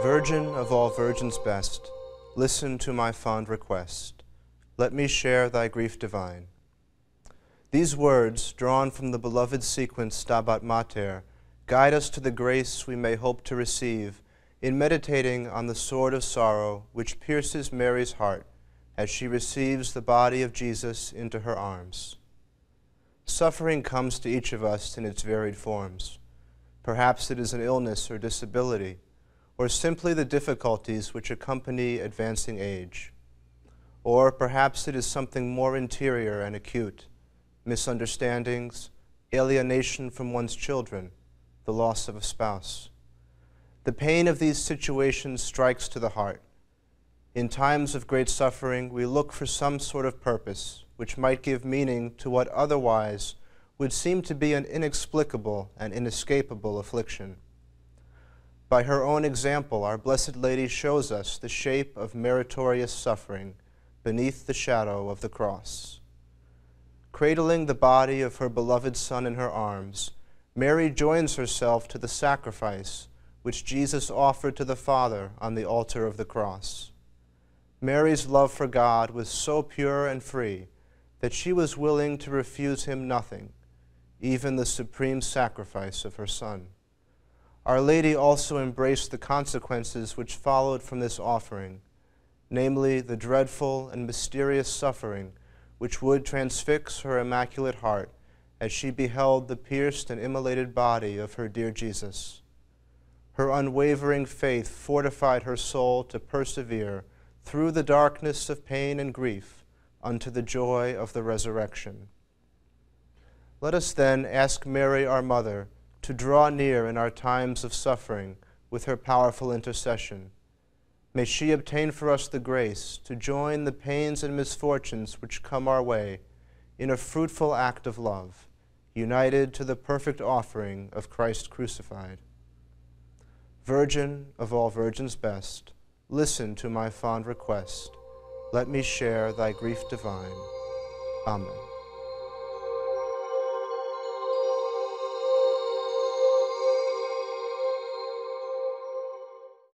Virgin of all virgins best, listen to my fond request. Let me share thy grief divine. These words, drawn from the beloved sequence Stabat Mater, guide us to the grace we may hope to receive in meditating on the sword of sorrow which pierces Mary's heart as she receives the body of Jesus into her arms. Suffering comes to each of us in its varied forms. Perhaps it is an illness or disability, or simply the difficulties which accompany advancing age. Or perhaps it is something more interior and acute, misunderstandings, alienation from one's children, the loss of a spouse. The pain of these situations strikes to the heart. In times of great suffering, we look for some sort of purpose which might give meaning to what otherwise would seem to be an inexplicable and inescapable affliction. By her own example, our Blessed Lady shows us the shape of meritorious suffering beneath the shadow of the cross. Cradling the body of her beloved Son in her arms, Mary joins herself to the sacrifice which Jesus offered to the Father on the altar of the cross. Mary's love for God was so pure and free that she was willing to refuse him nothing, even the supreme sacrifice of her Son. Our Lady also embraced the consequences which followed from this offering, namely the dreadful and mysterious suffering which would transfix her immaculate heart as she beheld the pierced and immolated body of her dear Jesus. Her unwavering faith fortified her soul to persevere through the darkness of pain and grief unto the joy of the resurrection. Let us then ask Mary, our Mother, to draw near in our times of suffering with her powerful intercession. May she obtain for us the grace to join the pains and misfortunes which come our way in a fruitful act of love, united to the perfect offering of Christ crucified. Virgin of all virgins best, listen to my fond request. Let me share thy grief divine. Amen.